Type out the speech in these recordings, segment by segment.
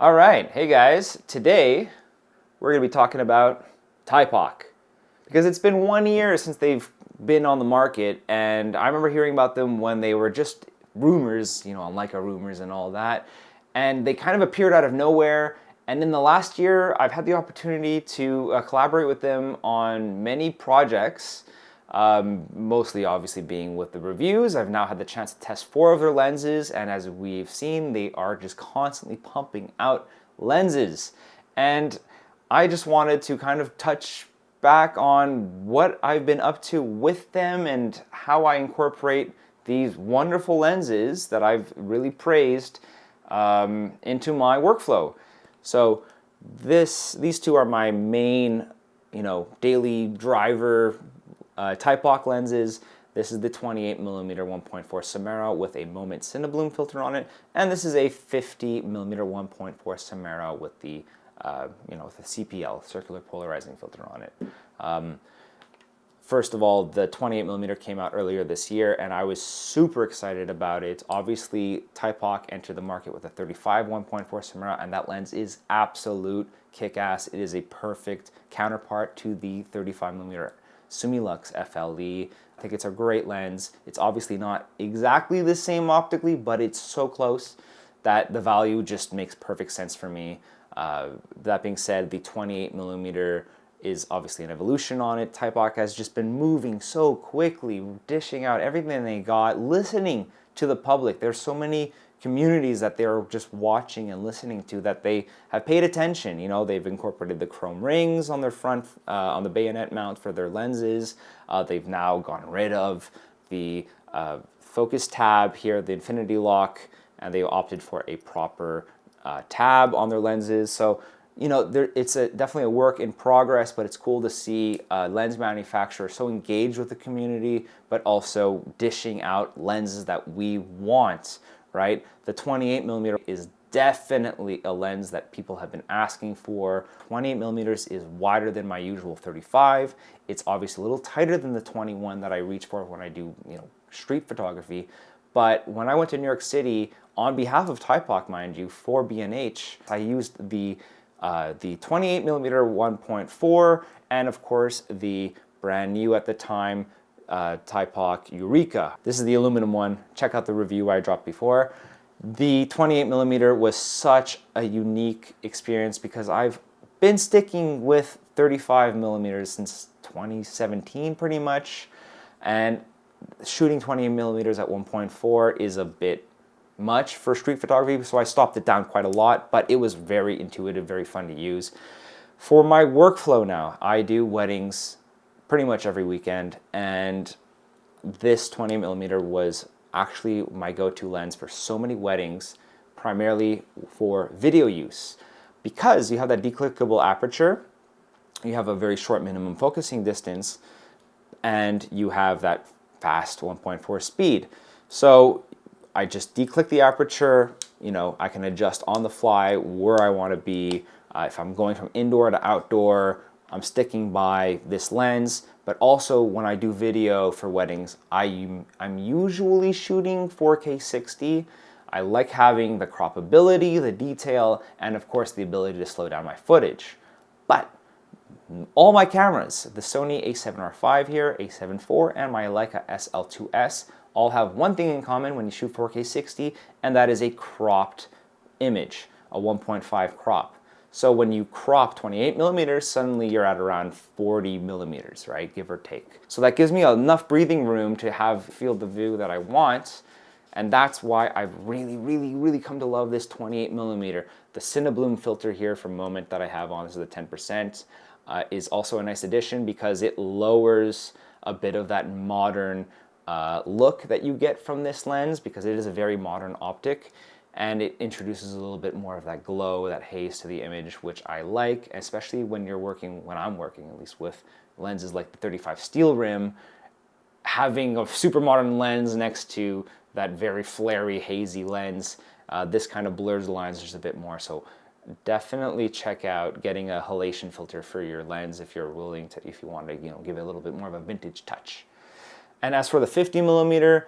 All right, hey guys, today we're going to be talking about Thypoch because it's been 1 year since they've been on the market, and I remember hearing about them when they were just rumors, on Leica rumors and all that, and they kind of appeared out of nowhere. And in the last year, I've had the opportunity to collaborate with them on many projects. Mostly obviously being with the reviews. I've now had the chance to test 4 of their lenses, and as we've seen, they are just constantly pumping out lenses. And I just wanted to kind of touch back on what I've been up to with them and how I incorporate these wonderful lenses that I've really praised into my workflow. So these two are my main, daily driver Thypoch lenses. This is the 28mm 1.4 Simera with a moment cinebloom filter on it, and this is a 50mm 1.4 Simera with the with the CPL, circular polarizing filter on it. First of all, the 28mm came out earlier this year, and I was super excited about it. Obviously, Thypoch entered the market with a 35 1.4 Simera, and that lens is absolute kick-ass. It is a perfect counterpart to the 35mm Summilux FLE. I think it's a great lens. It's obviously not exactly the same optically, but it's so close that the value just makes perfect sense for me. That being said, the 28mm is obviously an evolution on it. Thypoch has just been moving so quickly, dishing out everything they got, listening to the public. There's so many communities that they're just watching and listening to that they have paid attention. They've incorporated the chrome rings on their front, on the bayonet mount for their lenses. They've now gotten rid of the focus tab here, the infinity lock, and they opted for a proper tab on their lenses. So, it's definitely a work in progress, but it's cool to see lens manufacturers so engaged with the community, but also dishing out lenses that we want. Right? The 28mm is definitely a lens that people have been asking for. 28mm is wider than my usual 35. It's obviously a little tighter than the 21 that I reach for when I do, street photography. But when I went to New York City, on behalf of Thypoch, mind you, for B&H, I used the 28mm 1.4 and of course the brand new at the time Thypoch Eureka. This is the aluminum one. Check out the review I dropped before. The 28mm was such a unique experience because I've been sticking with 35mm since 2017 pretty much, and shooting 28mm at 1.4 is a bit much for street photography, so I stopped it down quite a lot, but it was very intuitive, very fun to use. For my workflow now, I do weddings pretty much every weekend, and this 20mm was actually my go-to lens for so many weddings, primarily for video use. Because you have that declickable aperture, you have a very short minimum focusing distance, and you have that fast 1.4 speed. So I just declick the aperture, I can adjust on the fly where I want to be. If I'm going from indoor to outdoor, I'm sticking by this lens, but also when I do video for weddings, I'm usually shooting 4K 60. I like having the croppability, the detail, and of course the ability to slow down my footage. But all my cameras, the Sony a7R5 here, a7 IV, and my Leica SL2S, all have one thing in common when you shoot 4K 60, and that is a cropped image, a 1.5 crop. So when you crop 28mm, suddenly you're at around 40mm, right? Give or take. So that gives me enough breathing room to have field of view that I want. And that's why I've really come to love this 28mm. The cinebloom filter here from Moment that I have on, this is the 10%, is also a nice addition because it lowers a bit of that modern look that you get from this lens, because it is a very modern optic. And it introduces a little bit more of that glow, that haze to the image, which I like, especially when I'm working at least with lenses like the 35 steel rim. Having a super modern lens next to that very flary, hazy lens, this kind of blurs the lines just a bit more. So definitely check out getting a halation filter for your lens if you're willing to, if you want to, give it a little bit more of a vintage touch. And as for the 50mm,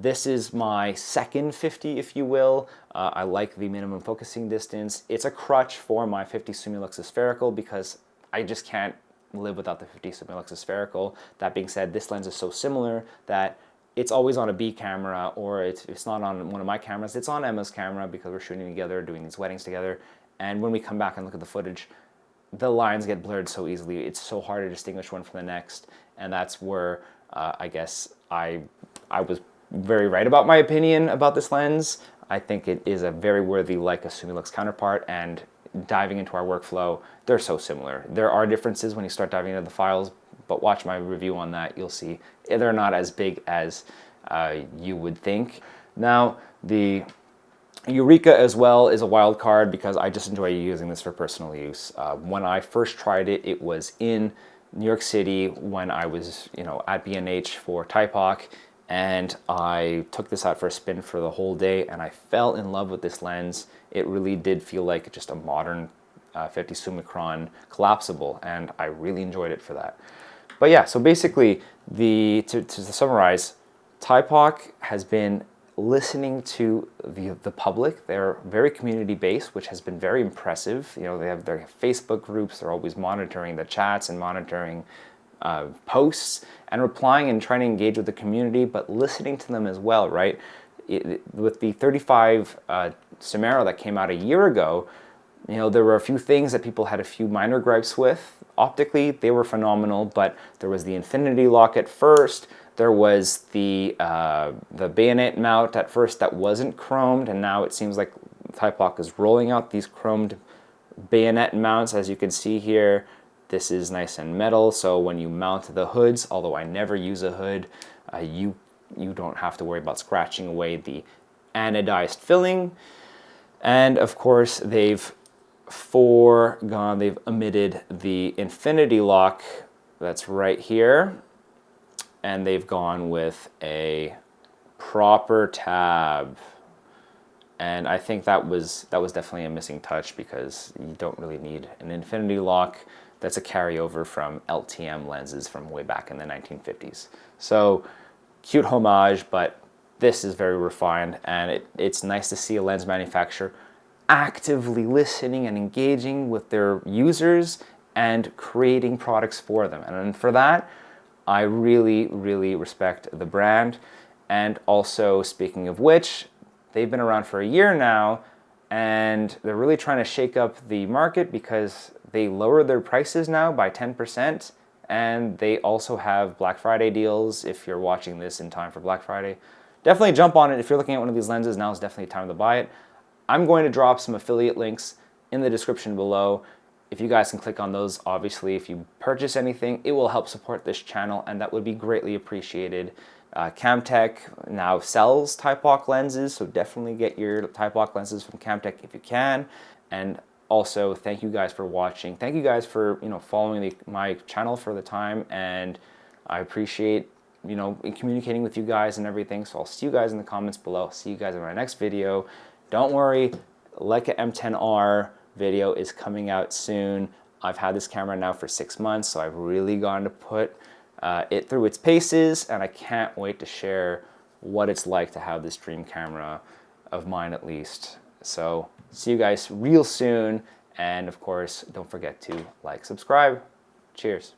This is my second 50, if you will. I like the minimum focusing distance. It's a crutch for my 50 Summilux spherical because I just can't live without the 50 Summilux spherical. That being said, this lens is so similar that it's always on a B camera, or it's not on one of my cameras. It's on Emma's camera because we're shooting together, doing these weddings together. And when we come back and look at the footage, the lines get blurred so easily. It's so hard to distinguish one from the next. And that's where I guess I was very right about my opinion about this lens. I think it is a very worthy Leica Summilux counterpart, and diving into our workflow, they're so similar. There are differences when you start diving into the files, but watch my review on that. You'll see they're not as big as you would think. Now, the Eureka as well is a wild card because I just enjoy using this for personal use. When I first tried it, it was in New York City when I was, at B&H for Thypoch, and I took this out for a spin for the whole day, and I fell in love with this lens. It really did feel like just a modern 50 Summicron collapsible, and I really enjoyed it for that. But yeah, so basically, to summarize, Thypoch has been listening to the public. They're very community-based, which has been very impressive. They have their Facebook groups. They're always monitoring the chats and monitoring posts and replying and trying to engage with the community, but listening to them as well, right? With the 35 Simera that came out a year ago, there were a few things that people had a few minor gripes with. Optically, they were phenomenal, but there was the Infinity lock at first. There was the bayonet mount at first that wasn't chromed, and now it seems like Thypoch is rolling out these chromed bayonet mounts, as you can see here. This is nice and metal, so when you mount the hoods, although I never use a hood, you don't have to worry about scratching away the anodized filling. And of course, they've omitted the Infinity lock that's right here, and they've gone with a proper tab. And I think that was definitely a missing touch because you don't really need an Infinity lock. That's a carryover from LTM lenses from way back in the 1950s. So cute homage, but this is very refined, and it's nice to see a lens manufacturer actively listening and engaging with their users and creating products for them. And for that, I really, really respect the brand. And also, speaking of which, they've been around for a year now, and they're really trying to shake up the market because they lowered their prices now by 10%, and they also have Black Friday deals if you're watching this in time for Black Friday. Definitely jump on it. If you're looking at one of these lenses, now is definitely time to buy it. I'm going to drop some affiliate links in the description below. If you guys can click on those, obviously, if you purchase anything, it will help support this channel, and that would be greatly appreciated. Camtec now sells Thypoch lenses, so definitely get your Thypoch lenses from Camtec if you can. And also, thank you guys for watching. Thank you guys for following my channel for the time, and I appreciate communicating with you guys and everything. So I'll see you guys in the comments below. See you guys in my next video. Don't worry, Leica M10R video is coming out soon. I've had this camera now for 6 months, so I've really gone to put it through its paces, and I can't wait to share what it's like to have this dream camera of mine, at least. So see you guys real soon, and of course, don't forget to like, subscribe. Cheers.